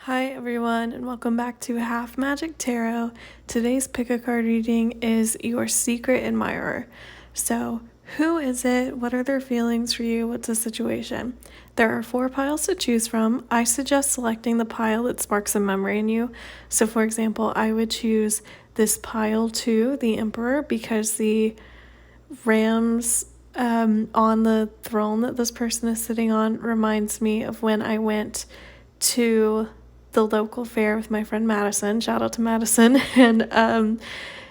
Hi everyone, and welcome back to Half Magic Tarot. Today's pick a card reading is your secret admirer. So, who is it? What are their feelings for you? What's the situation? There are 4 piles to choose from. I suggest selecting the pile that sparks a memory in you. So, for example, I would choose this pile 2, the Emperor, because the rams on the throne that this person is sitting on reminds me of when I went to the local fair with my friend Madison. Shout out to Madison. And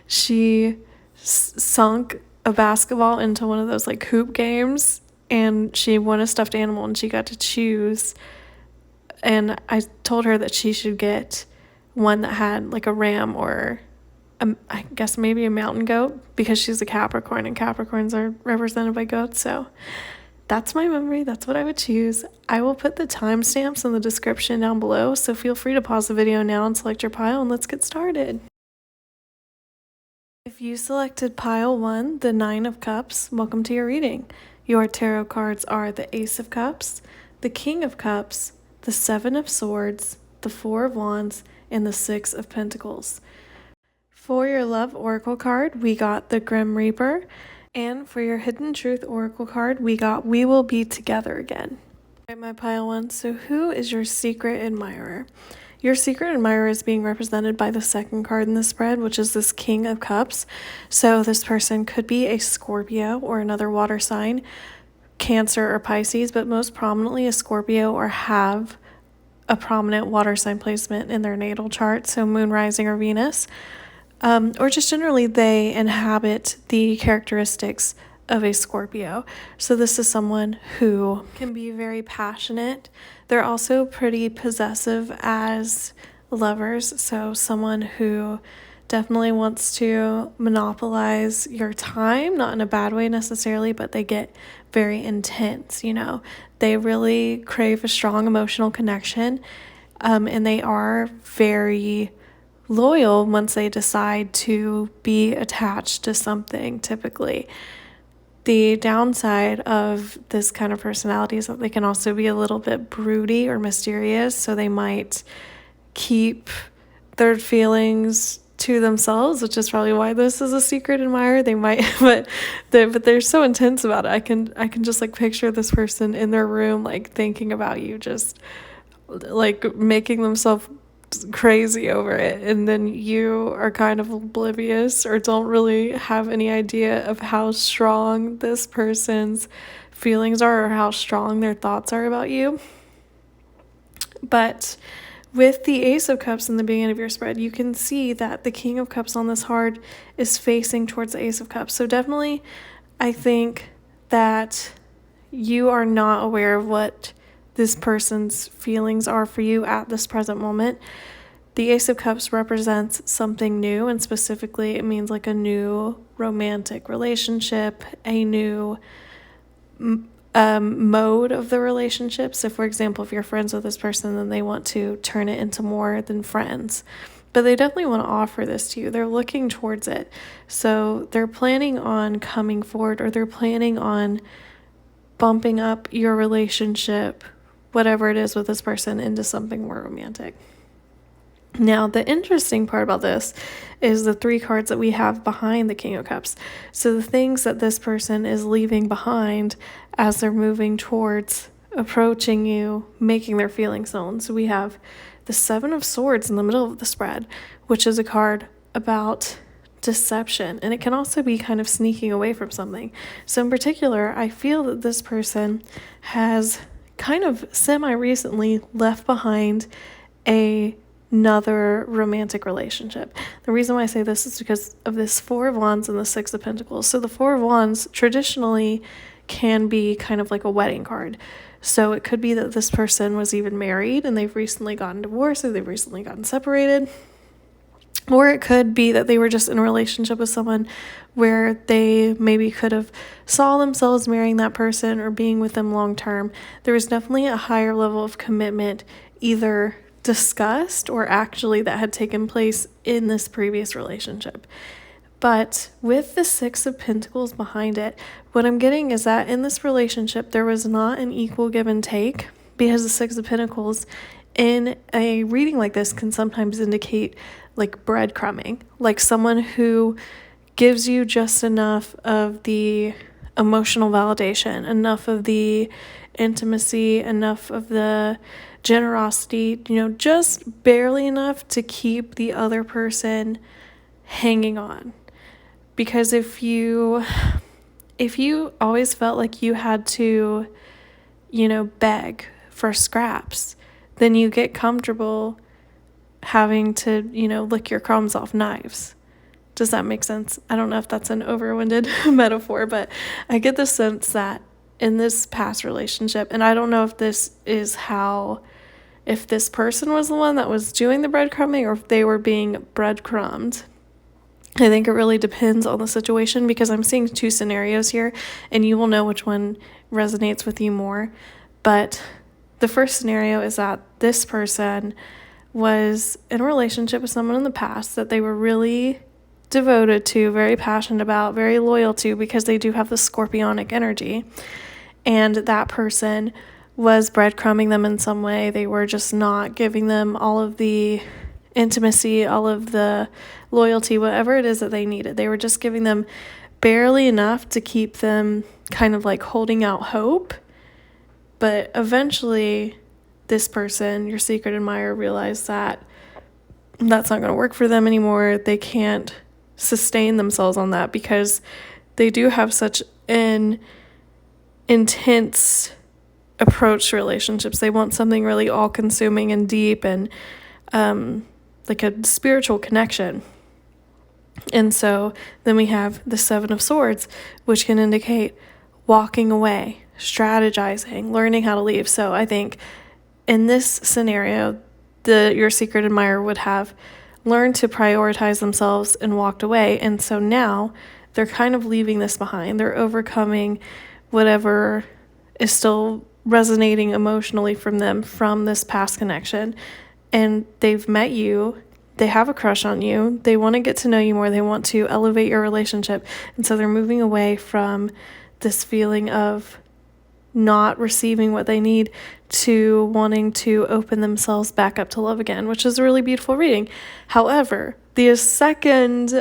she sunk a basketball into one of those like hoop games, and she won a stuffed animal and she got to choose. And I told her that she should get one that had like a ram or I guess maybe a mountain goat, because she's a Capricorn and Capricorns are represented by goats. So that's my memory. That's what I would choose. I will put the timestamps in the description down below, so feel free to pause the video now and select your pile, and let's get started. If you selected pile 1, the 9 of Cups, welcome to your reading. Your tarot cards are the Ace of Cups, the King of Cups, the 7 of Swords, the 4 of Wands, and the 6 of Pentacles. For your Love Oracle card, we got the Grim Reaper. And for your Hidden Truth Oracle card, we got We Will Be Together Again. All right, my pile 1. So who is your secret admirer? Your secret admirer is being represented by the second card in the spread, which is this King of Cups. So this person could be a Scorpio or another water sign, Cancer or Pisces, but most prominently a Scorpio, or have a prominent water sign placement in their natal chart, so Moon, Rising, or Venus. Or just generally they inhabit the characteristics of a Scorpio. So this is someone who can be very passionate. They're also pretty possessive as lovers. So someone who definitely wants to monopolize your time, not in a bad way necessarily, but they get very intense, They really crave a strong emotional connection, and they are very loyal once they decide to be attached to something, typically. The downside of this kind of personality is that they can also be a little bit broody or mysterious, so they might keep their feelings to themselves, which is probably why this is a secret admirer. They might, but they're so intense about it. I can just like picture this person in their room, like thinking about you, just like making themselves crazy over it, and then you are kind of oblivious or don't really have any idea of how strong this person's feelings are or how strong their thoughts are about you. But with the Ace of Cups in the beginning of your spread, you can see that the King of Cups on this card is facing towards the Ace of Cups. So definitely I think that you are not aware of what this person's feelings are for you at this present moment. The Ace of Cups represents something new, and specifically it means like a new romantic relationship, a new mode of the relationship. So for example, if you're friends with this person, then they want to turn it into more than friends. But they definitely want to offer this to you. They're looking towards it. So they're planning on coming forward, or they're planning on bumping up your relationship, whatever it is with this person, into something more romantic. Now, the interesting part about this is the 3 cards that we have behind the King of Cups. So the things that this person is leaving behind as they're moving towards approaching you, making their feelings known. So we have the 7 of Swords in the middle of the spread, which is a card about deception, and it can also be kind of sneaking away from something. So in particular, I feel that this person has kind of semi-recently left behind another romantic relationship. The reason why I say this is because of this 4 of Wands and the 6 of Pentacles. So the 4 of Wands traditionally can be kind of like a wedding card. So it could be that this person was even married and they've recently gotten divorced, or they've recently gotten separated. Or it could be that they were just in a relationship with someone where they maybe could have saw themselves marrying that person or being with them long term. There was definitely a higher level of commitment, either discussed or actually that had taken place in this previous relationship. But with the 6 of Pentacles behind it, what I'm getting is that in this relationship, there was not an equal give and take, because the 6 of Pentacles in a reading like this can sometimes indicate like breadcrumbing, like someone who gives you just enough of the emotional validation, enough of the intimacy, enough of the generosity, just barely enough to keep the other person hanging on. Because if you always felt like you had to, beg for scraps, then you get comfortable having to, lick your crumbs off knives. Does that make sense? I don't know if that's an overwinded metaphor, but I get the sense that in this past relationship, and I don't know if this is if this person was the one that was doing the breadcrumbing or if they were being breadcrumbed. I think it really depends on the situation, because I'm seeing two scenarios here, and you will know which one resonates with you more. But the first scenario is that this person was in a relationship with someone in the past that they were really devoted to, very passionate about, very loyal to, because they do have the scorpionic energy. And that person was breadcrumbing them in some way. They were just not giving them all of the intimacy, all of the loyalty, whatever it is that they needed. They were just giving them barely enough to keep them kind of like holding out hope. But eventually, this person, your secret admirer, realized that that's not going to work for them anymore. They can't sustain themselves on that, because they do have such an intense approach to relationships. They want something really all-consuming and deep, and like a spiritual connection. And so then we have the Seven of Swords, which can indicate walking away, strategizing, learning how to leave. So I think in this scenario, your secret admirer would have learned to prioritize themselves and walked away. And so now they're kind of leaving this behind. They're overcoming whatever is still resonating emotionally from them from this past connection. And they've met you. They have a crush on you. They want to get to know you more. They want to elevate your relationship. And so they're moving away from this feeling of not receiving what they need to wanting to open themselves back up to love again, which is a really beautiful reading. However, the second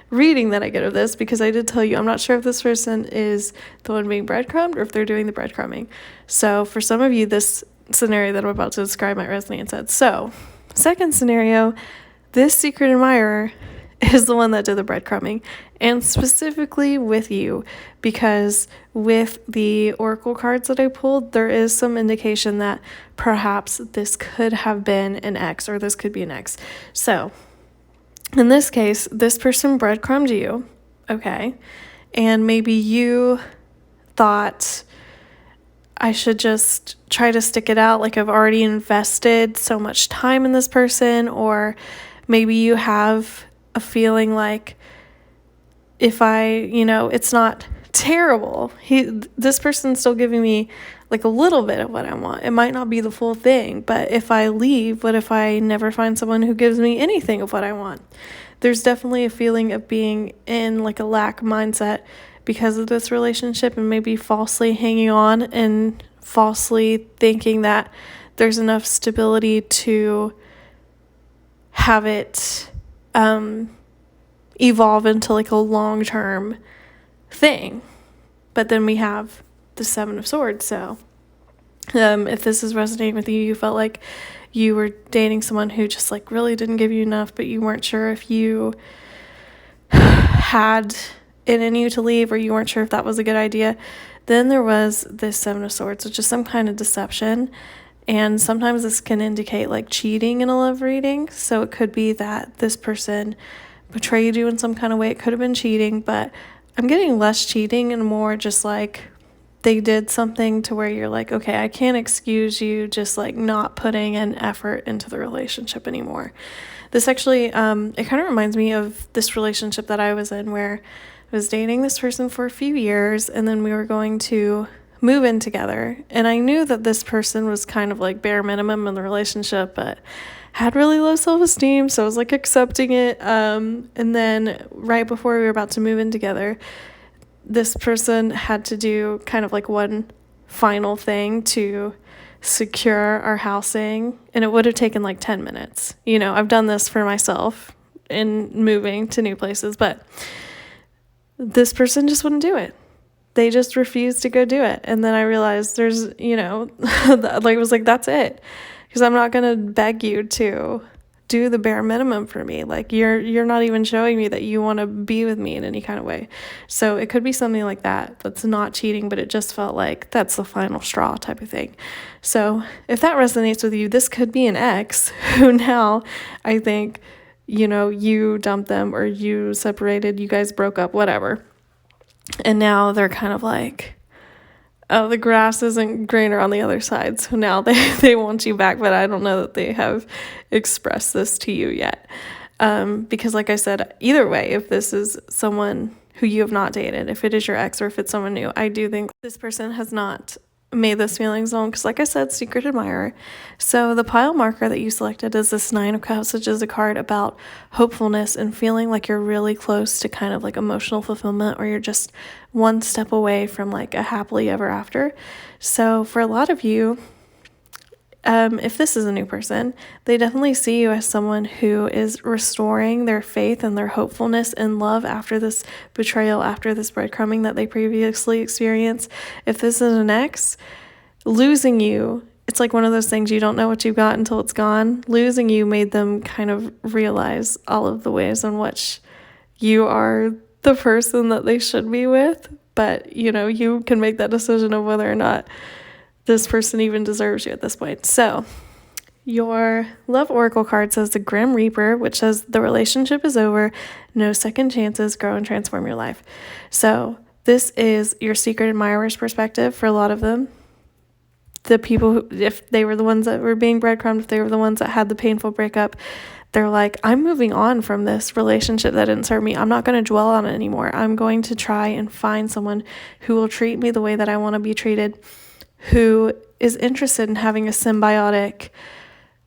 reading that I get of this, because I did tell you, I'm not sure if this person is the one being breadcrumbed or if they're doing the breadcrumbing. So for some of you, this scenario that I'm about to describe might resonate instead. So second scenario, this secret admirer is the one that did the breadcrumbing, and specifically with you, because with the oracle cards that I pulled, there is some indication that perhaps this could have been an ex, or this could be an ex. So in this case, this person breadcrumbed you, okay, and maybe you thought, I should just try to stick it out, like I've already invested so much time in this person. Or maybe you have a feeling like, if it's not terrible, this person's still giving me like a little bit of what I want. It might not be the full thing, but if I leave, what if I never find someone who gives me anything of what I want? There's definitely a feeling of being in like a lack mindset because of this relationship, and maybe falsely hanging on and falsely thinking that there's enough stability to have it evolve into like a long-term thing. But then we have the Seven of Swords. So if this is resonating with you, you felt like you were dating someone who just like really didn't give you enough, but you weren't sure if you had it in you to leave, or you weren't sure if that was a good idea. Then there was this Seven of Swords, which is some kind of deception. And sometimes this can indicate like cheating in a love reading. So it could be that this person betrayed you in some kind of way. It could have been cheating, but I'm getting less cheating and more just like they did something to where you're like, okay, I can't excuse you just like not putting an effort into the relationship anymore. This actually, it kind of reminds me of this relationship that I was in, where I was dating this person for a few years, and then we were going to move in together. And I knew that this person was kind of like bare minimum in the relationship, but had really low self-esteem, so I was like accepting it. And then right before we were about to move in together, this person had to do kind of like one final thing to secure our housing, and it would have taken like 10 minutes. I've done this for myself in moving to new places, but this person just wouldn't do it. They just refused to go do it. And then I realized there's, like, it was like, that's it. Because I'm not going to beg you to do the bare minimum for me. Like, you're not even showing me that you want to be with me in any kind of way. So it could be something like that that's not cheating, but it just felt like that's the final straw type of thing. So if that resonates with you, this could be an ex who now I think, you dumped them or you separated, you guys broke up, whatever. And now they're kind of like, oh, the grass isn't greener on the other side. So now they want you back, but I don't know that they have expressed this to you yet. Because like I said, either way, if this is someone who you have not dated, if it is your ex or if it's someone new, I do think this person has not made those feelings known, because like I said, secret admirer. So the pile marker that you selected is this 9 of Cups, which is a card about hopefulness and feeling like you're really close to kind of like emotional fulfillment, or you're just one step away from like a happily ever after. So for a lot of you, if this is a new person, they definitely see you as someone who is restoring their faith and their hopefulness and love after this betrayal, after this breadcrumbing that they previously experienced. If this is an ex, losing you, it's like one of those things, you don't know what you got until it's gone. Losing you made them kind of realize all of the ways in which you are the person that they should be with. But, you can make that decision of whether or not this person even deserves you at this point. So your love oracle card says the Grim Reaper, which says the relationship is over, no second chances, grow and transform your life. So this is your secret admirer's perspective for a lot of them. The people who, if they were the ones that were being breadcrumbed, if they were the ones that had the painful breakup, they're like, I'm moving on from this relationship that didn't serve me. I'm not going to dwell on it anymore. I'm going to try and find someone who will treat me the way that I want to be treated, who is interested in having a symbiotic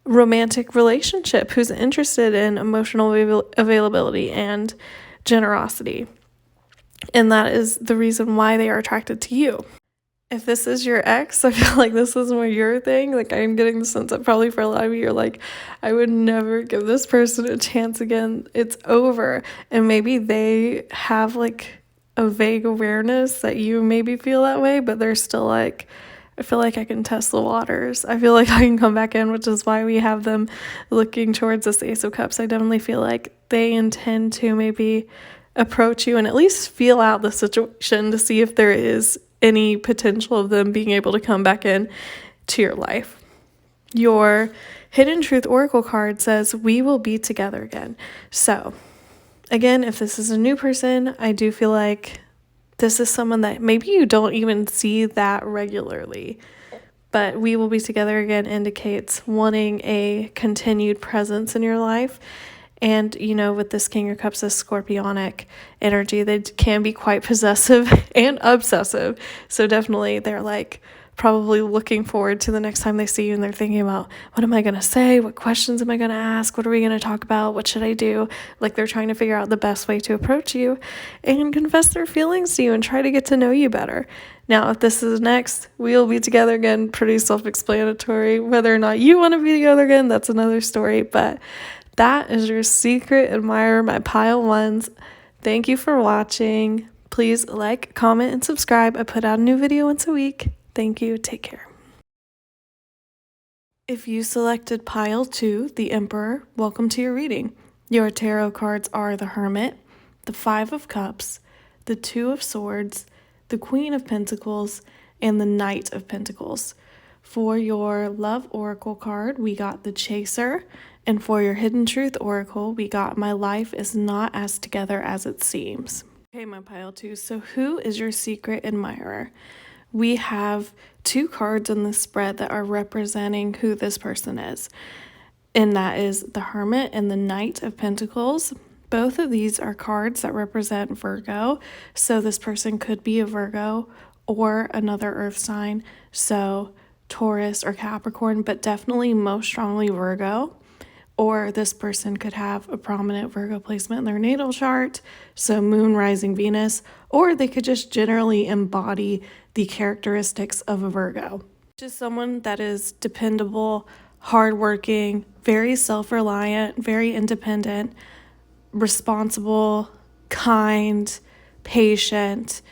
romantic relationship, who's interested in emotional availability and generosity. And that is the reason why they are attracted to you. If this is your ex, I feel like this is more your thing. Like, I'm getting the sense that probably for a lot of you, you're like, I would never give this person a chance again. It's over. And maybe they have like a vague awareness that you maybe feel that way, but they're still like, I feel like I can test the waters. I feel like I can come back in, which is why we have them looking towards this Ace of Cups. I definitely feel like they intend to maybe approach you and at least feel out the situation to see if there is any potential of them being able to come back in to your life. Your Hidden Truth Oracle card says, we will be together again. So again, if this is a new person, I do feel like this is someone that maybe you don't even see that regularly, but we will be together again indicates wanting a continued presence in your life. And, with this King of Cups, this scorpionic energy, they can be quite possessive and obsessive. So definitely they're like probably looking forward to the next time they see you, and they're thinking about, what am I going to say? What questions am I going to ask? What are we going to talk about? What should I do? Like, they're trying to figure out the best way to approach you and confess their feelings to you and try to get to know you better. Now, if this is next, we'll be together again. Pretty self-explanatory. Whether or not you want to be together again, that's another story. But that is your secret admirer, my pile ones. Thank you for watching. Please like, comment, and subscribe. I put out a new video once a week. Thank you. Take care. If you selected pile 2, the Emperor, welcome to your reading. Your tarot cards are the Hermit, the 5 of Cups, the 2 of Swords, the Queen of Pentacles, and the Knight of Pentacles. For your Love Oracle card, we got the Chaser, and for your Hidden Truth Oracle, we got My Life is Not as Together as It Seems. Okay, my pile 2. So who is your secret admirer? We have 2 cards in the spread that are representing who this person is, and that is the Hermit and the Knight of Pentacles. Both of these are cards that represent Virgo, so this person could be a Virgo or another earth sign, so Taurus or Capricorn, but definitely most strongly Virgo. Or this person could have a prominent Virgo placement in their natal chart, so Moon, Rising, Venus, or they could just generally embody the characteristics of a Virgo. Just someone that is dependable, hardworking, very self-reliant, very independent, responsible, kind, patient.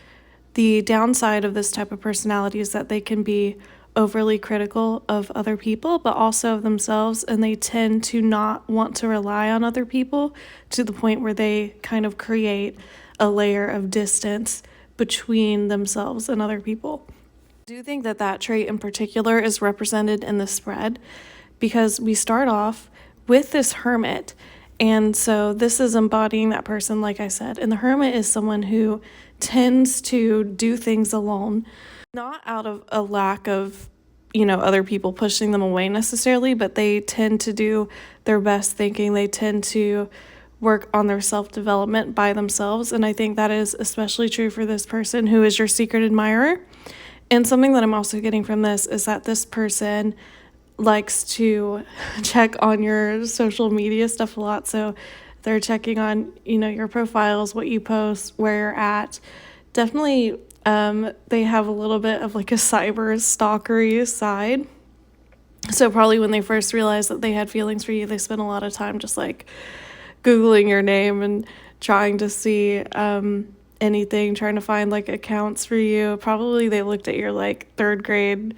The downside of this type of personality is that they can be overly critical of other people, but also of themselves, and they tend to not want to rely on other people to the point where they kind of create a layer of distance between themselves and other people. I do think that that trait in particular is represented in the spread because we start off with this hermit. And so this is embodying that person, like I said. And the hermit is someone who tends to do things alone, not out of a lack of, other people pushing them away necessarily, but they tend to do their best thinking. They tend to work on their self-development by themselves. And I think that is especially true for this person who is your secret admirer. And something that I'm also getting from this is that this person likes to check on your social media stuff a lot. So they're checking on, your profiles, what you post, where you're at. Definitely, they have a little bit of like a cyber stalkery side. So probably when they first realized that they had feelings for you, they spent a lot of time just like Googling your name and trying to see anything, trying to find like accounts for you. Probably they looked at your like third grade,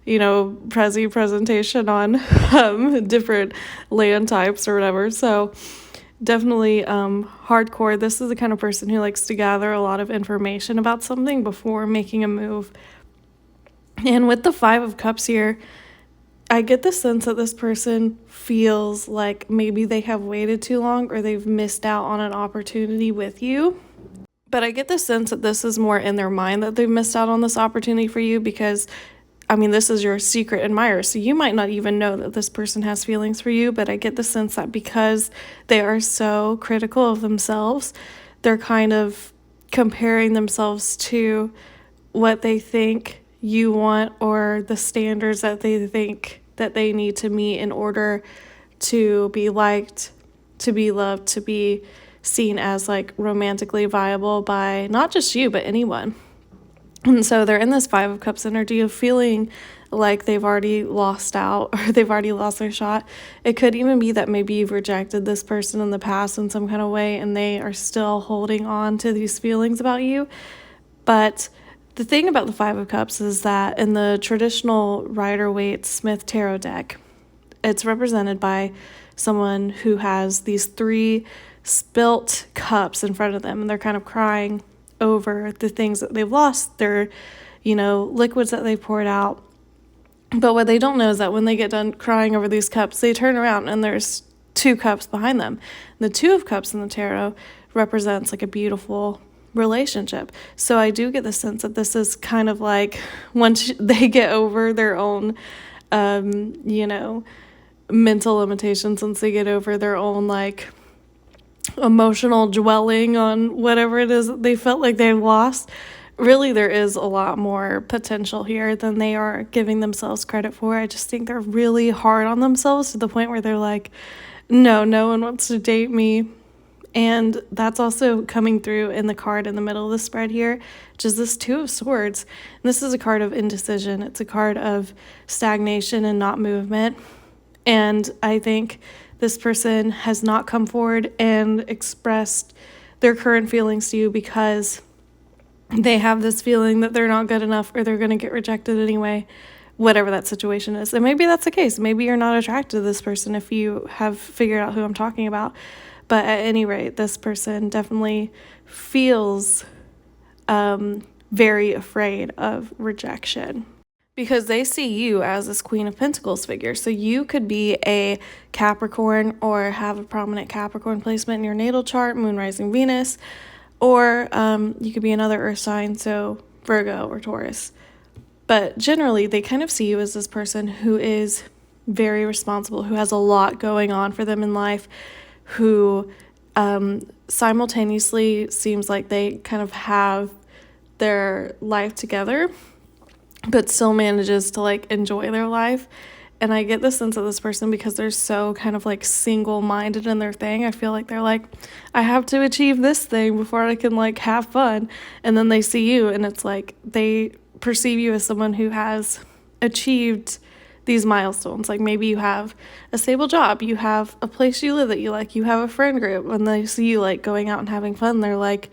presentation on different land types or whatever. So definitely hardcore. This is the kind of person who likes to gather a lot of information about something before making a move. And with the 5 of Cups here, I get the sense that this person feels like maybe they have waited too long or they've missed out on an opportunity with you. But I get the sense that this is more in their mind that they've missed out on this opportunity for you because, this is your secret admirer. So you might not even know that this person has feelings for you, but I get the sense that because they are so critical of themselves, they're kind of comparing themselves to what they think you want or the standards that they think that they need to meet in order to be liked, to be loved, to be seen as like romantically viable by not just you, but anyone. And so they're in this 5 of Cups energy of feeling like they've already lost out or they've already lost their shot. It could even be that maybe you've rejected this person in the past in some kind of way and they are still holding on to these feelings about you. But the thing about the 5 of Cups is that in the traditional Rider-Waite-Smith tarot deck, it's represented by someone who has these 3 spilt cups in front of them, and they're kind of crying over the things that they've lost, their, liquids that they poured out. But what they don't know is that when they get done crying over these cups, they turn around and there's 2 cups behind them. The 2 of Cups in the tarot represents like a beautiful relationship. So I do get the sense that this is kind of like once they get over their own, mental limitations, once they get over their own like emotional dwelling on whatever it is that they felt like they lost, really there is a lot more potential here than they are giving themselves credit for. I just think they're really hard on themselves to the point where they're like, no one wants to date me. And that's also coming through in the card in the middle of the spread here, which is this 2 of Swords. And this is a card of indecision. It's a card of stagnation and not movement. And I think this person has not come forward and expressed their current feelings to you because they have this feeling that they're not good enough or they're going to get rejected anyway, whatever that situation is. And maybe that's the case. Maybe you're not attracted to this person if you have figured out who I'm talking about. But at any rate, this person definitely feels very afraid of rejection because they see you as this Queen of Pentacles figure. So you could be a Capricorn or have a prominent Capricorn placement in your natal chart, Moon, Rising, Venus, or you could be another earth sign, so Virgo or Taurus. But generally, they kind of see you as this person who is very responsible, who has a lot going on for them in life, who simultaneously seems like they kind of have their life together, but still manages to like enjoy their life. And I get the sense of this person because they're so kind of like single-minded in their thing. I feel like they're like, I have to achieve this thing before I can like have fun. And then they see you and it's like they perceive you as someone who has achieved these milestones. Like maybe you have a stable job, you have a place you live that you like, you have a friend group. When they see you like going out and having fun, they're like,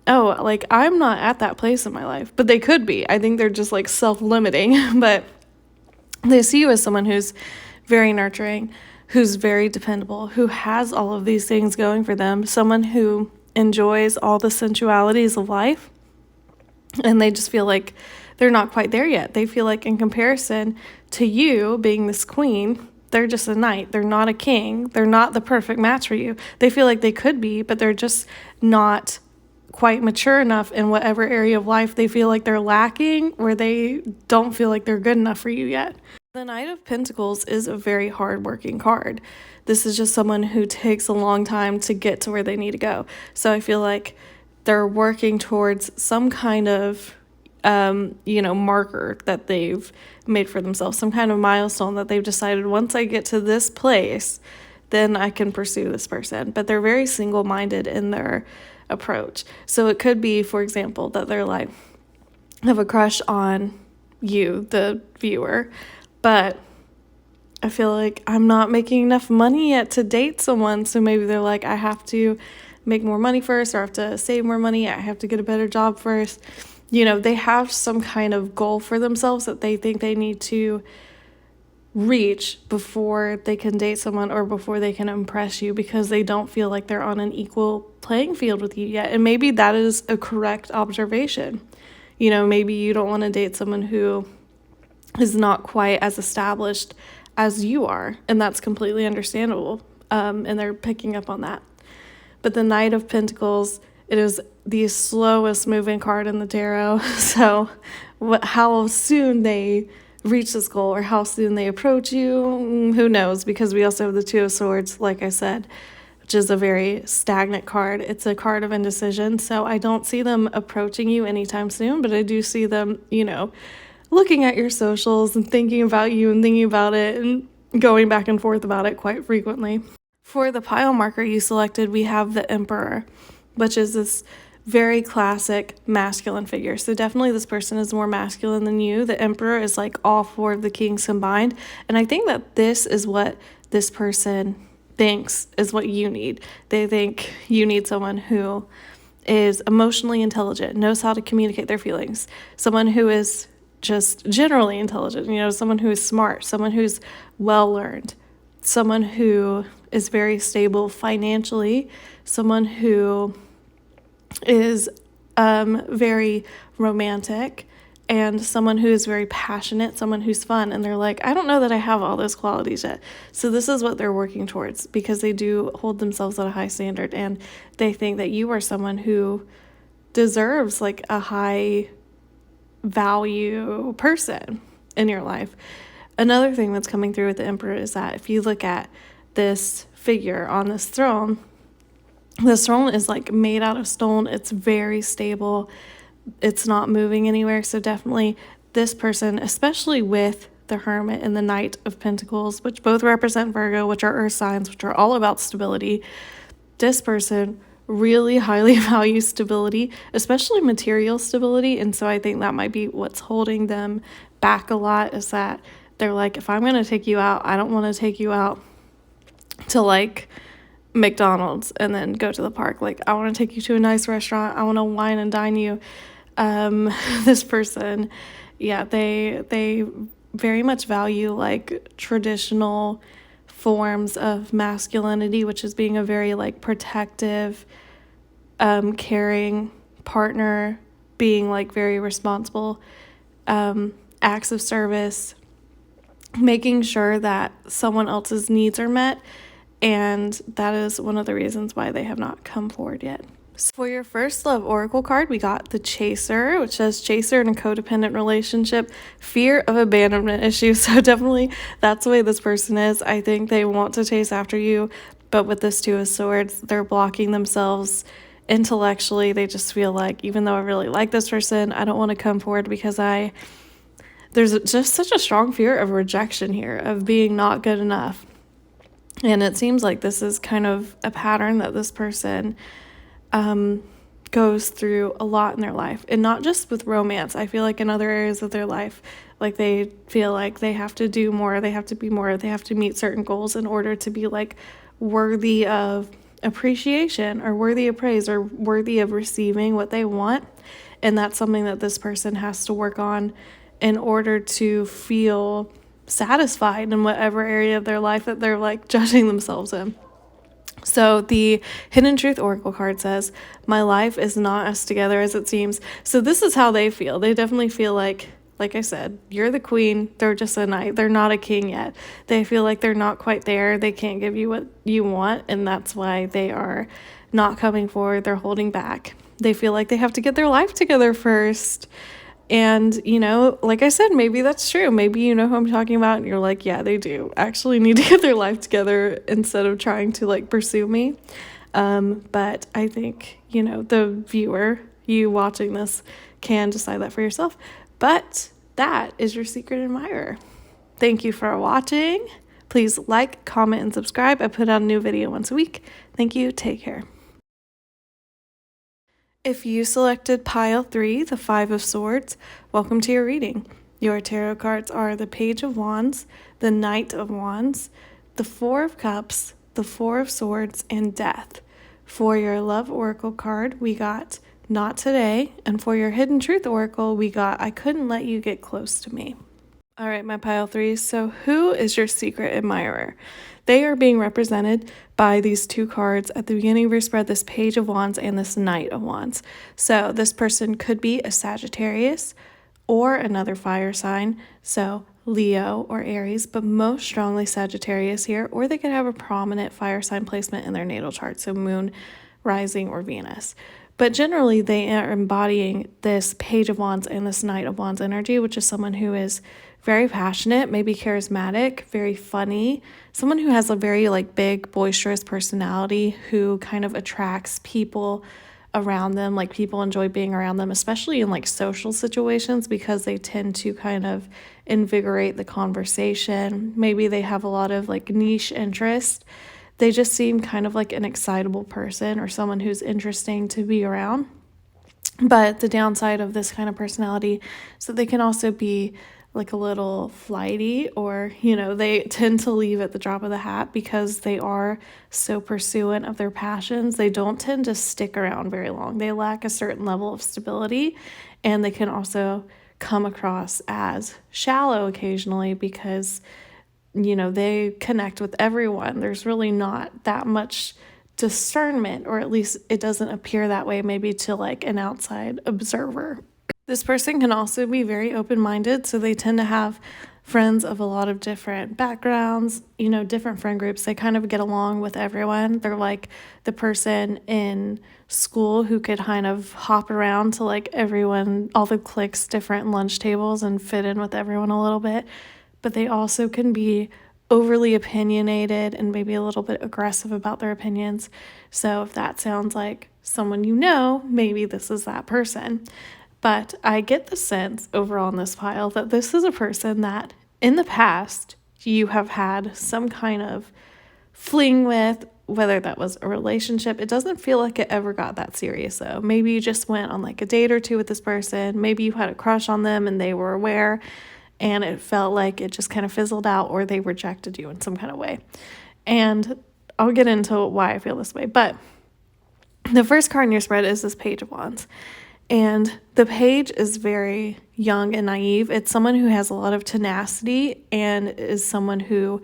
oh, like I'm not at that place in my life. But they could be. I think they're just like self-limiting. But they see you as someone who's very nurturing, who's very dependable, who has all of these things going for them, someone who enjoys all the sensualities of life. And they just feel like they're not quite there yet. They feel like in comparison to you being this queen, they're just a knight. They're not a king. They're not the perfect match for you. They feel like they could be, but they're just not quite mature enough in whatever area of life they feel like they're lacking, where they don't feel like they're good enough for you yet. The Knight of Pentacles is a very hard-working card. This is just someone who takes a long time to get to where they need to go. So I feel like they're working towards some kind of, marker that they've made for themselves, some kind of milestone that they've decided, once I get to this place, then I can pursue this person. But they're very single-minded in their approach. So it could be, for example, that they're like, have a crush on you, the viewer, but I feel like I'm not making enough money yet to date someone. So maybe they're like, I have to make more money first, or I have to save more money. I have to get a better job first. They have some kind of goal for themselves that they think they need to reach before they can date someone or before they can impress you, because they don't feel like they're on an equal playing field with you yet. And maybe that is a correct observation. Maybe you don't want to date someone who is not quite as established as you are, and that's completely understandable, and they're picking up on that. But the Knight of Pentacles, it is the slowest moving card in the tarot. So how soon they reach this goal or how soon they approach you, who knows, because we also have the Two of Swords, like I said, which is a very stagnant card. It's a card of indecision, so I don't see them approaching you anytime soon, but I do see them, looking at your socials and thinking about you and thinking about it and going back and forth about it quite frequently. For the pile marker you selected, we have the Emperor, which is this very classic masculine figure. So definitely this person is more masculine than you. The Emperor is like all four of the kings combined. And I think that this is what this person thinks is what you need. They think you need someone who is emotionally intelligent, knows how to communicate their feelings, someone who is just generally intelligent, someone who is smart, someone who's well-learned, someone who is very stable financially, someone who is very romantic, and someone who is very passionate, someone who's fun. And they're like, I don't know that I have all those qualities yet. So this is what they're working towards, because they do hold themselves at a high standard, and they think that you are someone who deserves like a high value person in your life. Another thing that's coming through with the Emperor is that if you look at this figure on this throne is like made out of stone. It's very stable. It's not moving anywhere. So definitely this person, especially with the Hermit and the Knight of Pentacles, which both represent Virgo, which are earth signs, which are all about stability, this person really highly values stability, especially material stability. And so I think that might be what's holding them back a lot, is that they're like, if I'm going to take you out, I don't want to take you out to like McDonald's and then go to the park. Like, I want to take you to a nice restaurant. I want to wine and dine you. This person, yeah, they very much value like traditional forms of masculinity, which is being a very like protective, caring partner, being like very responsible, acts of service, making sure that someone else's needs are met. And that is one of the reasons why they have not come forward yet. So for your first love oracle card, we got the Chaser, which says Chaser in a codependent relationship, fear of abandonment issues. So definitely that's the way this person is. I think they want to chase after you, but with this Two of Swords, they're blocking themselves intellectually. They just feel like, even though I really like this person, I don't want to come forward because there's just such a strong fear of rejection here, of being not good enough. And it seems like this is kind of a pattern that this person goes through a lot in their life. And not just with romance. I feel like in other areas of their life, Like they feel like they have to do more, they have to be more, they have to meet certain goals in order to be like worthy of appreciation or worthy of praise or worthy of receiving what they want. And that's something that this person has to work on in order to feel satisfied in whatever area of their life that they're like judging themselves in. So the Hidden Truth Oracle card says, my life is not as together as it seems. So this is how they feel. They definitely feel like I said, you're the queen, they're just a knight. They're not a king yet. They feel like they're not quite there. They can't give you what you want, and that's why they are not coming forward. They're holding back. They feel like they have to get their life together first. And, like I said, maybe that's true. Maybe you know who I'm talking about and you're like, yeah, they do actually need to get their life together instead of trying to like pursue me. But I think, the viewer, you watching this, can decide that for yourself. But that is your secret admirer. Thank you for watching. Please like, comment, and subscribe. I put out a new video once a week. Thank you. Take care. If you selected pile 3, the 5 of Swords, welcome to your reading. Your tarot cards are the Page of Wands, the Knight of Wands, the 4 of Cups, the 4 of Swords, and Death. For your Love Oracle card, we got Not Today, and for your Hidden Truth Oracle, we got I Couldn't Let You Get Close to Me. All right, my pile 3s. So who is your secret admirer? They are being represented by these 2 cards at the beginning of your spread, this Page of Wands and this Knight of Wands. So this person could be a Sagittarius or another fire sign, so Leo or Aries, but most strongly Sagittarius here, or they could have a prominent fire sign placement in their natal chart, so Moon, Rising, or Venus. But generally, they are embodying this Page of Wands and this Knight of Wands energy, which is someone who is very passionate, maybe charismatic, very funny, someone who has a very like big, boisterous personality who kind of attracts people around them. Like people enjoy being around them, especially in like social situations, because they tend to kind of invigorate the conversation. Maybe they have a lot of like niche interest. They just seem kind of like an excitable person or someone who's interesting to be around. But the downside of this kind of personality is that they can also be like a little flighty, or, they tend to leave at the drop of the hat because they are so pursuant of their passions. They don't tend to stick around very long. They lack a certain level of stability, and they can also come across as shallow occasionally because they connect with everyone. There's really not that much discernment, or at least it doesn't appear that way maybe to like an outside observer. This person can also be very open-minded, so they tend to have friends of a lot of different backgrounds, different friend groups. They kind of get along with everyone. They're like the person in school who could kind of hop around to like everyone, all the cliques, different lunch tables, and fit in with everyone a little bit. But they also can be overly opinionated and maybe a little bit aggressive about their opinions. So if that sounds like someone maybe this is that person. But I get the sense overall in this pile that this is a person that in the past you have had some kind of fling with, whether that was a relationship. It doesn't feel like it ever got that serious though. Maybe you just went on like a date or two with this person. Maybe you had a crush on them and they were aware, and it felt like it just kind of fizzled out, or they rejected you in some kind of way. And I'll get into why I feel this way. But the first card in your spread is this Page of Wands. And the page is very young and naive. It's someone who has a lot of tenacity and is someone who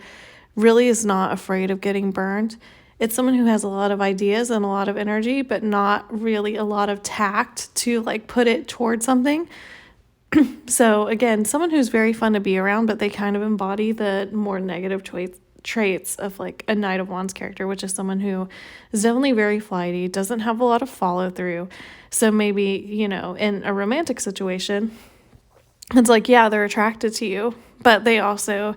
really is not afraid of getting burned. It's someone who has a lot of ideas and a lot of energy, but not really a lot of tact to like put it towards something. So again, someone who's very fun to be around, but they kind of embody the more negative traits of like a Knight of Wands character, which is someone who is definitely very flighty, doesn't have a lot of follow through. So maybe, in a romantic situation, it's like, yeah, they're attracted to you, but they also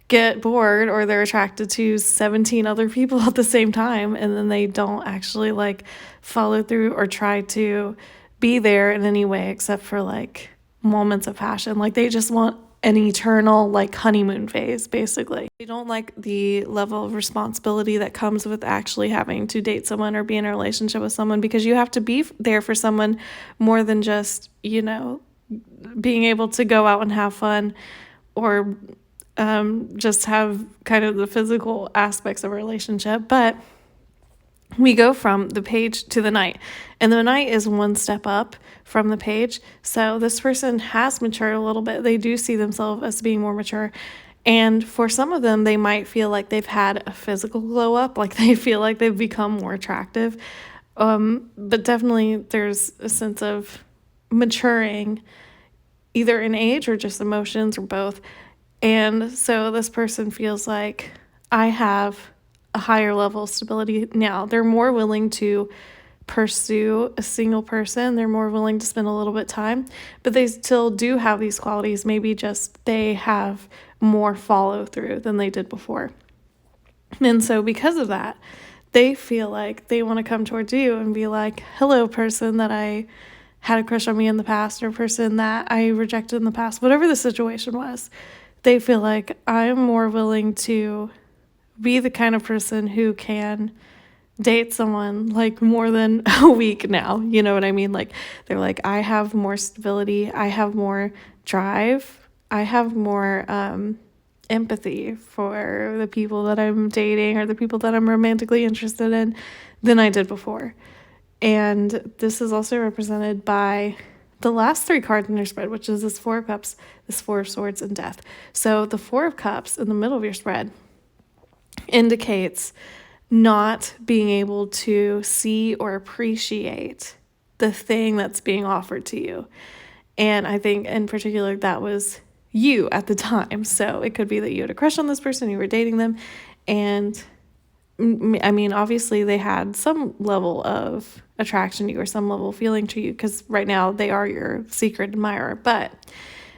get bored, or they're attracted to 17 other people at the same time, and then they don't actually like follow through or try to be there in any way except for like moments of passion. Like they just want an eternal like honeymoon phase, basically. They don't like the level of responsibility that comes with actually having to date someone or be in a relationship with someone, because you have to be there for someone more than just, being able to go out and have fun, or just have kind of the physical aspects of a relationship. But we go from the page to the knight, and the knight is one step up from the page. So this person has matured a little bit. They do see themselves as being more mature. And for some of them, they might feel like they've had a physical glow up, like they feel like they've become more attractive. But definitely there's a sense of maturing, either in age or just emotions or both. And so this person feels like, I have a higher level of stability now. They're more willing to pursue a single person. They're more willing to spend a little bit of time, but they still do have these qualities. Maybe just they have more follow through than they did before. And so because of that, they feel like they want to come towards you and be like, hello, person that I had a crush on me in the past, or person that I rejected in the past, whatever the situation was. They feel like, I'm more willing to be the kind of person who can date someone like more than a week now. You know what I mean? Like, they're like, I have more stability, I have more drive, I have more empathy for the people that I'm dating or the people that I'm romantically interested in than I did before. And this is also represented by the last three cards in your spread, which is this Four of Cups, this Four of Swords, and Death. So the Four of Cups in the middle of your spread indicates not being able to see or appreciate the thing that's being offered to you. And I think in particular that was you at the time. So it could be that you had a crush on this person, you were dating them, and I mean, obviously they had some level of attraction to you or some level of feeling to you, because right now they are your secret admirer. But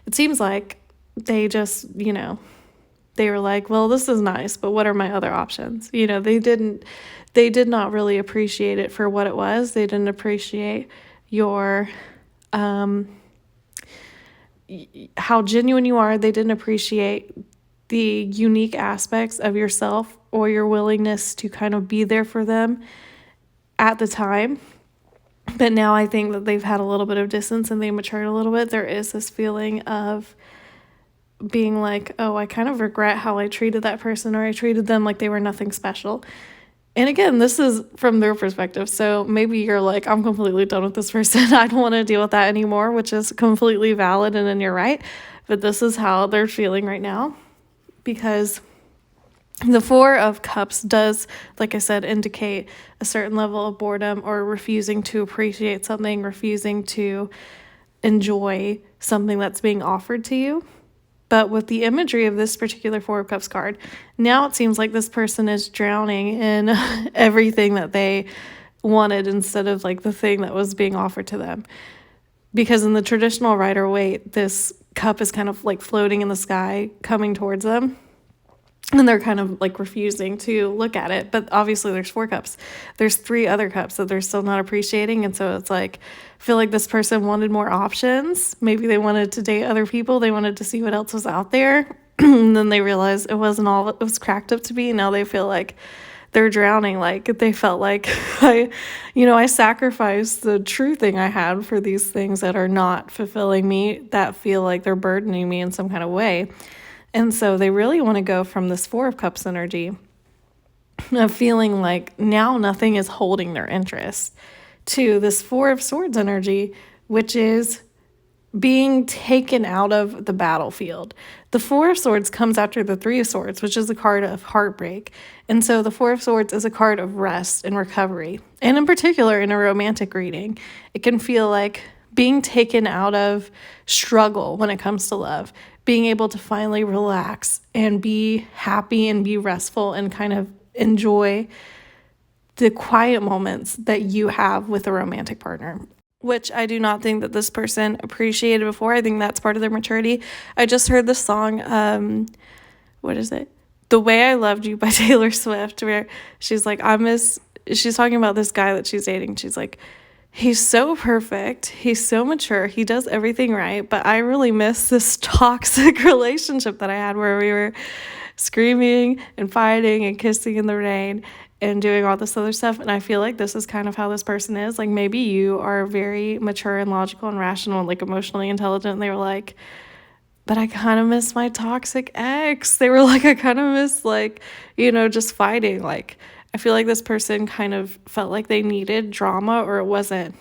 it seems like they just, they were like, well, this is nice, but what are my other options? They did not really appreciate it for what it was. They didn't appreciate your, how genuine you are. They didn't appreciate the unique aspects of yourself or your willingness to kind of be there for them at the time. But now I think that they've had a little bit of distance and they matured a little bit. There is this feeling of being like, oh, I kind of regret how I treated that person, or I treated them like they were nothing special. And again, this is from their perspective. So maybe you're like, I'm completely done with this person. I don't want to deal with that anymore, which is completely valid and in your right. But this is how they're feeling right now, because the Four of Cups does, like I said, indicate a certain level of boredom or refusing to appreciate something, refusing to enjoy something that's being offered to you. But with the imagery of this particular Four of Cups card, now it seems like this person is drowning in everything that they wanted instead of like the thing that was being offered to them. Because in the traditional Rider-Waite, this cup is kind of like floating in the sky, coming towards them. And they're kind of like refusing to look at it. But obviously there's four cups. There's three other cups that they're still not appreciating. And so it's like, I feel like this person wanted more options. Maybe they wanted to date other people. They wanted to see what else was out there. And then they realized it wasn't all it was cracked up to be. Now they feel like they're drowning. Like they felt like I sacrificed the true thing I had for these things that are not fulfilling me, that feel like they're burdening me in some kind of way. And so they really want to go from this Four of Cups energy of feeling like now nothing is holding their interest to this Four of Swords energy, which is being taken out of the battlefield. The Four of Swords comes after the Three of Swords, which is a card of heartbreak. And so the Four of Swords is a card of rest and recovery. And in particular, in a romantic reading, it can feel like being taken out of struggle when it comes to love, being able to finally relax and be happy and be restful and kind of enjoy the quiet moments that you have with a romantic partner, which I do not think that this person appreciated before. I think that's part of their maturity. I just heard the song, what is it? The Way I Loved You by Taylor Swift, where she's like, she's talking about this guy that she's dating. She's like, he's so perfect. He's so mature. He does everything right. But I really miss this toxic relationship that I had where we were screaming and fighting and kissing in the rain. and doing all this other stuff. And I feel like this is kind of how this person is. Like, maybe you are very mature and logical and rational and like emotionally intelligent. And they were like, but I kind of miss my toxic ex. They were like, I kind of miss, like, just fighting. Like, I feel like this person kind of felt like they needed drama, or it wasn't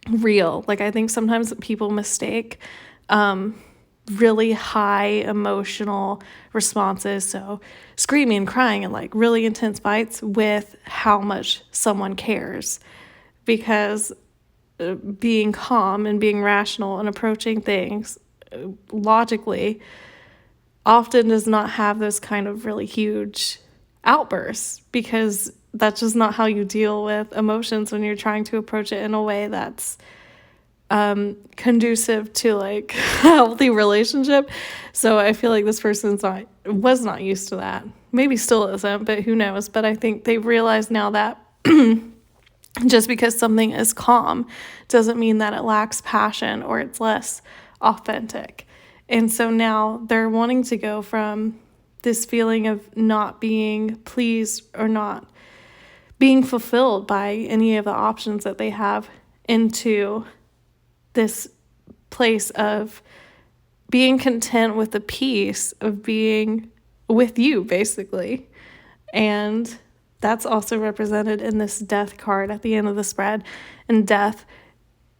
real. Like, I think sometimes people mistake really high emotional responses, so screaming, crying, and like really intense fights, with how much someone cares. Because being calm and being rational and approaching things logically often does not have those kind of really huge outbursts, because that's just not how you deal with emotions when you're trying to approach it in a way that's conducive to like a healthy relationship. So I feel like this person's was not used to that. Maybe still isn't, but who knows? But I think they've realized now that just because something is calm doesn't mean that it lacks passion or it's less authentic. And so now they're wanting to go from this feeling of not being pleased or not being fulfilled by any of the options that they have into this place of being content with the peace of being with you, basically. And that's also represented in this death card at the end of the spread. And death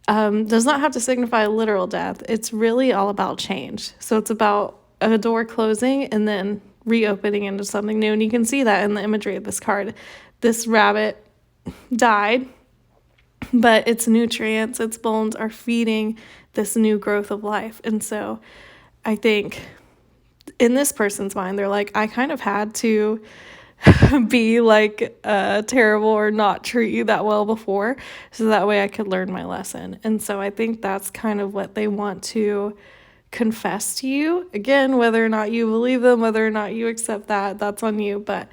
does not have to signify literal death. It's really all about change. So it's about a door closing and then reopening into something new. And you can see that in the imagery of this card. This rabbit died, but its nutrients, its bones are feeding this new growth of life. And so I think in this person's mind, they're like, I kind of had to be like terrible or not treat you that well before, so that way I could learn my lesson. And so I think that's kind of what they want to confess to you. Again, whether or not you believe them, whether or not you accept that, that's on you. But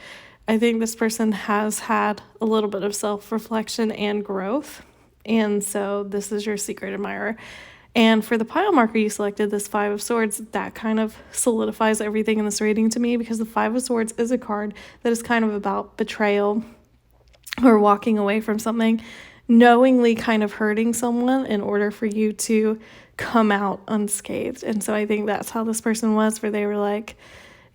I think this person has had a little bit of self-reflection and growth. And so this is your secret admirer. And for the pile marker you selected, this Five of Swords, that kind of solidifies everything in this reading to me, because the Five of Swords is a card that is kind of about betrayal or walking away from something, knowingly kind of hurting someone in order for you to come out unscathed. And so I think that's how this person was, where they were like,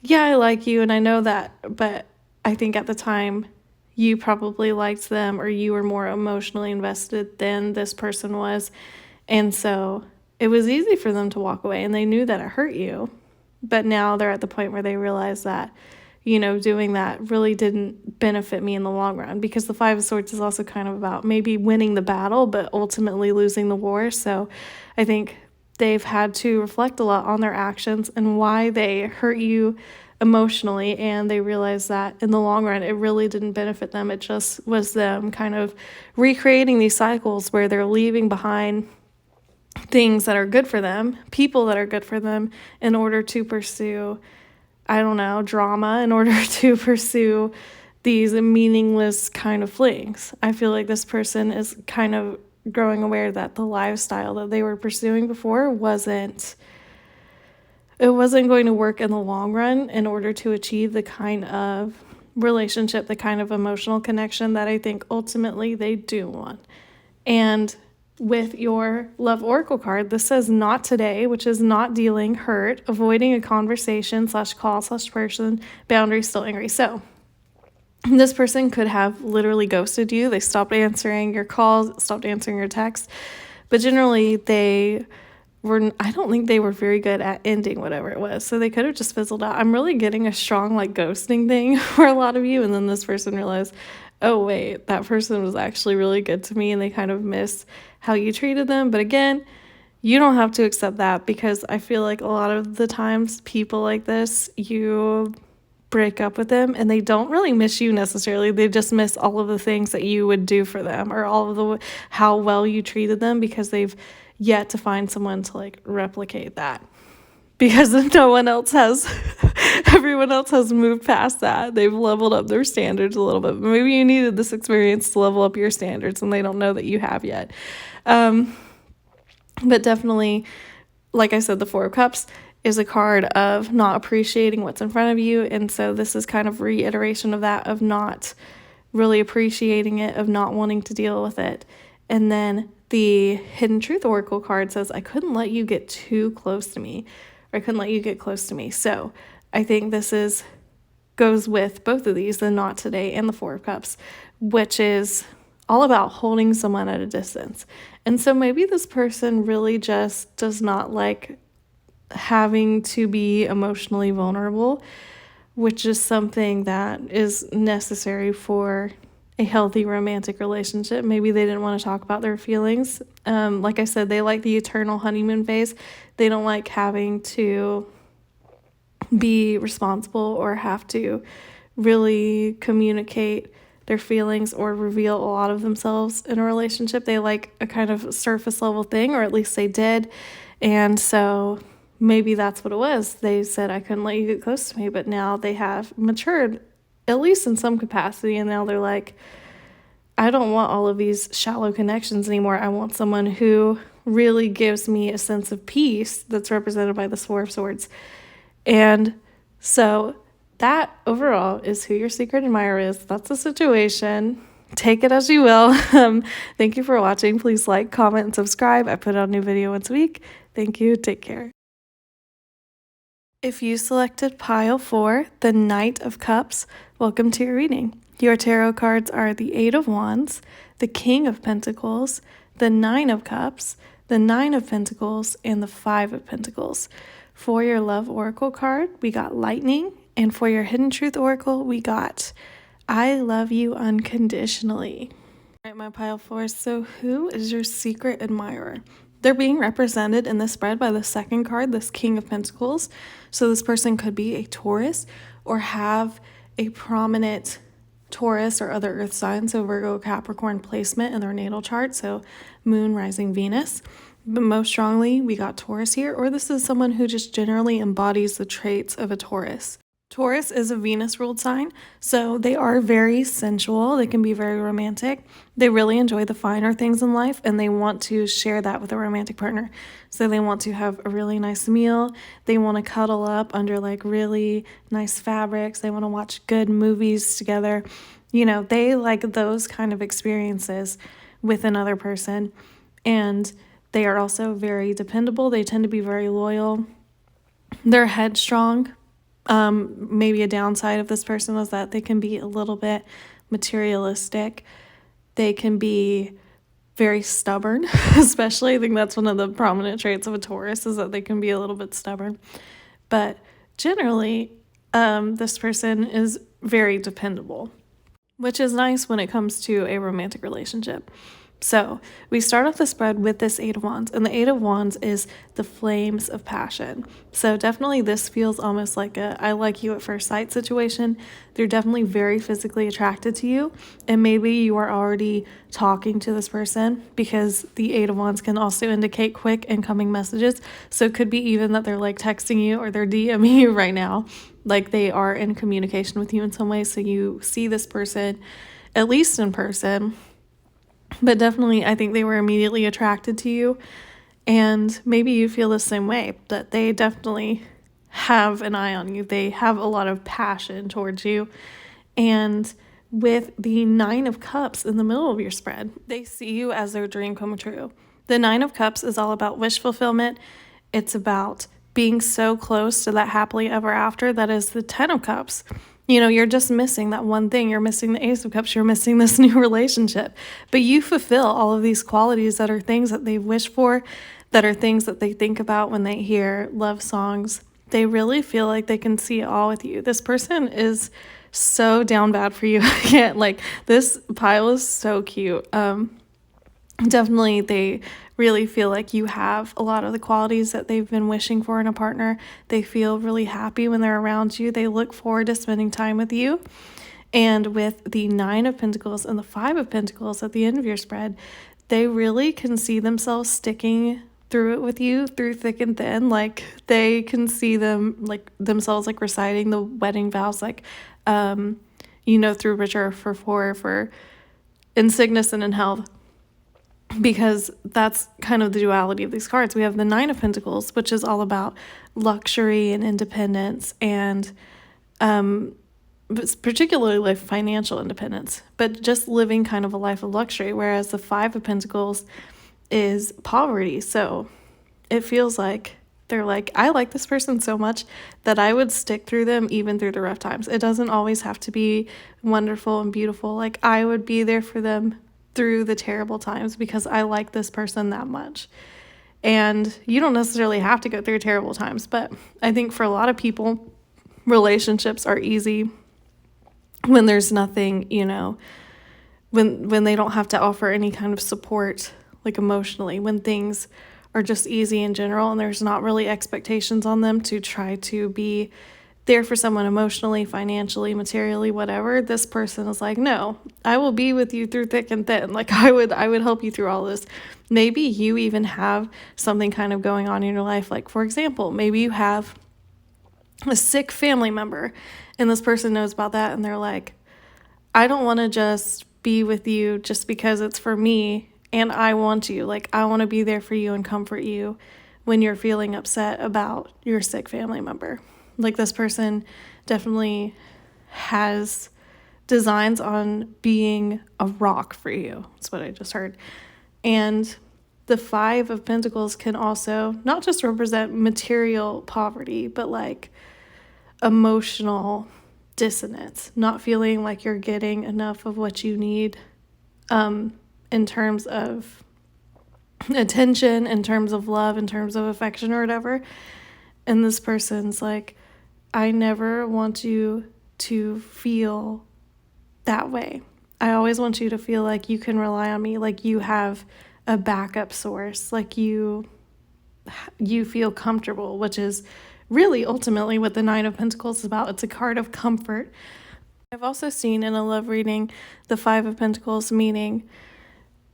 yeah, I like you and I know that, but I think at the time you probably liked them, or you were more emotionally invested than this person was. And so it was easy for them to walk away, and they knew that it hurt you. But now they're at the point where they realize that, doing that really didn't benefit me in the long run, because the Five of Swords is also kind of about maybe winning the battle, but ultimately losing the war. So I think they've had to reflect a lot on their actions and why they hurt you emotionally, and they realize that in the long run it really didn't benefit them. It just was them kind of recreating these cycles where they're leaving behind things that are good for them, people that are good for them, in order to pursue, drama, in order to pursue these meaningless kind of flings. I feel like this person is kind of growing aware that the lifestyle that they were pursuing before wasn't going to work in the long run in order to achieve the kind of relationship, the kind of emotional connection that I think ultimately they do want. And with your Love Oracle card, this says not today, which is not dealing, hurt, avoiding a conversation /call/person, boundaries, still angry. So this person could have literally ghosted you. They stopped answering your calls, stopped answering your texts. But generally I don't think they were very good at ending whatever it was. So they could have just fizzled out. I'm really getting a strong ghosting thing for a lot of you. And then this person realized, oh wait, that person was actually really good to me, and they kind of miss how you treated them. But again, you don't have to accept that, because I feel like a lot of the times people like this, you break up with them and they don't really miss you necessarily. They just miss all of the things that you would do for them, or all of how well you treated them, because they've yet to find someone to replicate that. Because everyone else has moved past that. They've leveled up their standards a little bit. Maybe you needed this experience to level up your standards, and they don't know that you have yet. But definitely, like I said, the Four of Cups is a card of not appreciating what's in front of you. And so this is kind of reiteration of that, of not really appreciating it, of not wanting to deal with it. And then the Hidden Truth Oracle card says, I couldn't let you get too close to me, or I couldn't let you get close to me. So I think this goes with both of these, the Not Today and the Four of Cups, which is all about holding someone at a distance. And so maybe this person really just does not like having to be emotionally vulnerable, which is something that is necessary for a healthy romantic relationship. Maybe they didn't want to talk about their feelings. Like I said, they like the eternal honeymoon phase. They don't like having to be responsible or have to really communicate their feelings or reveal a lot of themselves in a relationship. They like a kind of surface level thing, or at least they did. And so maybe that's what it was. They said, I couldn't let you get close to me, but now they have matured, at least in some capacity. And now they're like, I don't want all of these shallow connections anymore. I want someone who really gives me a sense of peace that's represented by the Four of Swords. And so that overall is who your secret admirer is. That's the situation. Take it as you will. Thank you for watching. Please like, comment, and subscribe. I put out a new video once a week. Thank you. Take care. If you selected pile 4, the Knight of Cups, welcome to your reading. Your tarot cards are the Eight of Wands, the King of Pentacles, the Nine of Cups, the Nine of Pentacles, and the Five of Pentacles. For your Love Oracle card, we got Lightning, and for your Hidden Truth Oracle, we got I Love You Unconditionally. All right, my pile 4, so who is your secret admirer? They're being represented in this spread by the second card, this King of Pentacles. So this person could be a Taurus or have a prominent Taurus or other earth signs, so Virgo, Capricorn placement in their natal chart, so Moon, Rising, Venus. But most strongly, we got Taurus here, or this is someone who just generally embodies the traits of a Taurus. Taurus is a Venus-ruled sign, so they are very sensual. They can be very romantic. They really enjoy the finer things in life, and they want to share that with a romantic partner. So they want to have a really nice meal. They want to cuddle up under like really nice fabrics. They want to watch good movies together. You know, they like those kind of experiences with another person. And they are also very dependable. They tend to be very loyal. They're headstrong. Maybe a downside of this person is that they can be a little bit materialistic. They can be very stubborn, especially. I think that's one of the prominent traits of a Taurus, is that they can be a little bit stubborn. But generally, this person is very dependable, which is nice when it comes to a romantic relationship. So we start off the spread with this Eight of Wands, and the Eight of Wands is the flames of passion. So definitely this feels almost like a I like you at first sight situation. They're definitely very physically attracted to you, and maybe you are already talking to this person, because the Eight of Wands can also indicate quick incoming messages. So it could be even that they're like texting you or they're DMing you right now, like they are in communication with you in some way. So you see this person at least in person. But definitely, I think they were immediately attracted to you, and maybe you feel the same way, that they definitely have an eye on you. They have a lot of passion towards you. And with the Nine of Cups in the middle of your spread, they see you as their dream come true. The Nine of Cups is all about wish fulfillment. It's about being so close to that happily ever after. That is the Ten of Cups. You know, you're just missing that one thing. You're missing the Ace of Cups. You're missing this new relationship. But you fulfill all of these qualities that are things that they wish for, that are things that they think about when they hear love songs. They really feel like they can see it all with you. This person is so down bad for you. I can't, like, this pile is so cute. Definitely, they really feel like you have a lot of the qualities that they've been wishing for in a partner. They feel really happy when they're around you. They look forward to spending time with you. And with the Nine of Pentacles and the Five of Pentacles at the end of your spread, they really can see themselves sticking through it with you, through thick and thin. Like, they can see themselves like reciting the wedding vows, like, through richer for in sickness and in health. Because that's kind of the duality of these cards. We have the Nine of Pentacles, which is all about luxury and independence and particularly like financial independence, but just living kind of a life of luxury, whereas the Five of Pentacles is poverty. So it feels like they're like, I like this person so much that I would stick through them even through the rough times. It doesn't always have to be wonderful and beautiful. Like, I would be there for them through the terrible times because I like this person that much. And you don't necessarily have to go through terrible times, but I think for a lot of people, relationships are easy when there's nothing, when they don't have to offer any kind of support, like emotionally, when things are just easy in general and there's not really expectations on them to try to be there for someone emotionally, financially, materially, whatever. This person is like, no, I will be with you through thick and thin. Like, I would help you through all this. Maybe you even have something kind of going on in your life. Like, for example, maybe you have a sick family member and this person knows about that and they're like, I don't want to just be with you just because it's for me and I want you. Like, I want to be there for you and comfort you when you're feeling upset about your sick family member. Like, this person definitely has designs on being a rock for you. That's what I just heard. And the Five of Pentacles can also not just represent material poverty, but like emotional dissonance, not feeling like you're getting enough of what you need in terms of attention, in terms of love, in terms of affection or whatever. And this person's like, I never want you to feel that way. I always want you to feel like you can rely on me, like you have a backup source, like you feel comfortable, which is really ultimately what the Nine of Pentacles is about. It's a card of comfort. I've also seen in a love reading the Five of Pentacles, meaning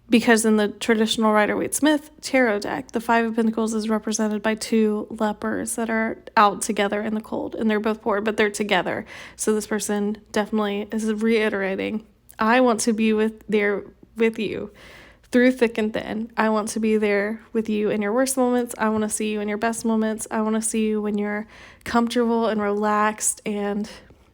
because in the traditional Rider-Waite-Smith tarot deck, the Five of Pentacles is represented by two lepers that are out together in the cold, and they're both poor, but they're together. So this person definitely is reiterating, I want to be there with you through thick and thin. I want to be there with you in your worst moments. I want to see you in your best moments. I want to see you when you're comfortable and relaxed and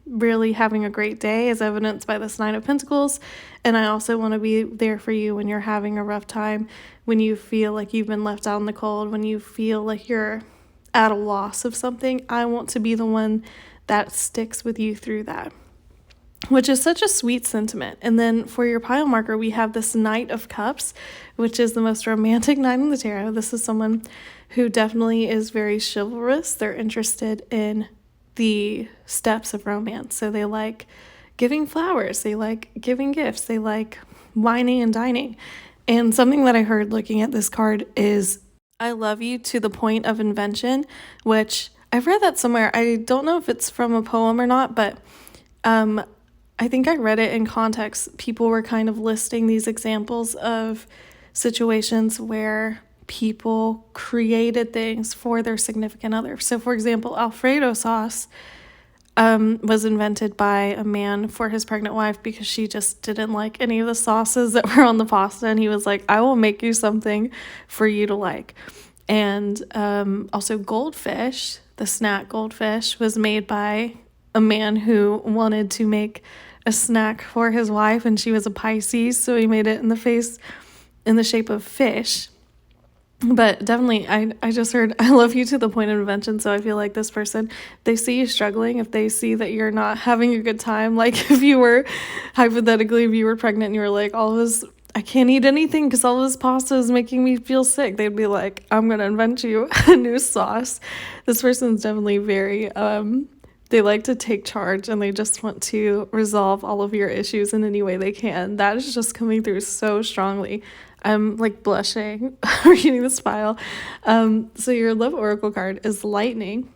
really having a great day, as evidenced by this Nine of Pentacles. And I also want to be there for you when you're having a rough time, when you feel like you've been left out in the cold, when you feel like you're at a loss of something. I want to be the one that sticks with you through that, which is such a sweet sentiment. And then for your pile marker, we have this Knight of Cups, which is the most romantic knight in the tarot. This is someone who definitely is very chivalrous. They're interested in the steps of romance. So they like giving flowers, they like giving gifts, they like wining and dining. And something that I heard looking at this card is, I love you to the point of invention, which I've read that somewhere. I don't know if it's from a poem or not, but I think I read it in context. People were kind of listing these examples of situations where people created things for their significant other. So, for example, Alfredo sauce was invented by a man for his pregnant wife because she just didn't like any of the sauces that were on the pasta. And he was like, I will make you something for you to like. And also goldfish, the snack goldfish, was made by a man who wanted to make a snack for his wife, and she was a Pisces, so he made it in the shape of fish. But definitely, I just heard, I love you to the point of invention. So I feel like this person, they see you struggling, if they see that you're not having a good time, like if you were, hypothetically, if you were pregnant and you were like, all this, I can't eat anything because all this pasta is making me feel sick, they'd be like, I'm going to invent you a new sauce. This person's definitely very, they like to take charge and they just want to resolve all of your issues in any way they can. That is just coming through so strongly. I'm like blushing reading this file. So your love oracle card is lightning,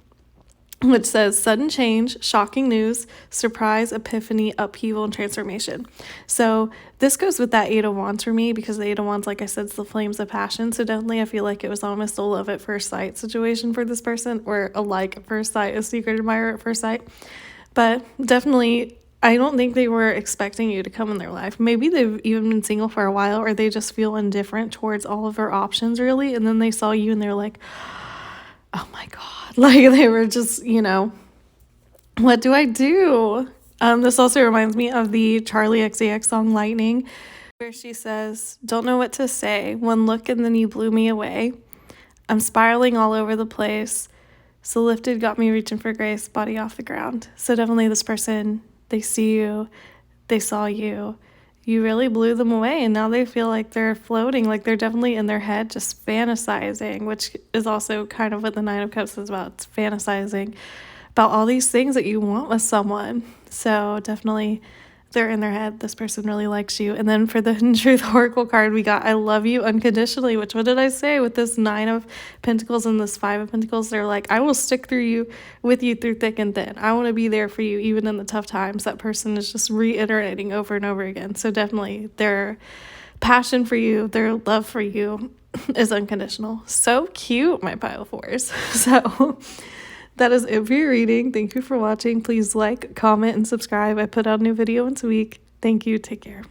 which says sudden change, shocking news, surprise, epiphany, upheaval, and transformation. So this goes with that Eight of Wands for me, because the Eight of Wands, like I said, is the flames of passion. So definitely I feel like it was almost a love at first sight situation for this person, or a like at first sight, a secret admirer at first sight. But definitely, I don't think they were expecting you to come in their life. Maybe they've even been single for a while, or they just feel indifferent towards all of their options, really. And then they saw you and they're like, oh my God. Like, they were just, what do I do? This also reminds me of the Charlie XCX song Lightning, where she says, "Don't know what to say. One look and then you blew me away. I'm spiraling all over the place. So lifted got me reaching for grace, body off the ground." So definitely this person, they see you, they saw you, you really blew them away, and now they feel like they're floating, like they're definitely in their head just fantasizing, which is also kind of what the Nine of Cups is about. It's fantasizing about all these things that you want with someone. So definitely they're in their head. This person really likes you. And then for the Truth Oracle card, we got I love you unconditionally, which what did I say with this Nine of Pentacles and this Five of Pentacles? They're like, I will stick with you through thick and thin. I want to be there for you even in the tough times. That person is just reiterating over and over again. So definitely their passion for you, their love for you is unconditional. So cute, my pile fours. So that is it for your reading. Thank you for watching. Please like, comment, and subscribe. I put out a new video once a week. Thank you. Take care.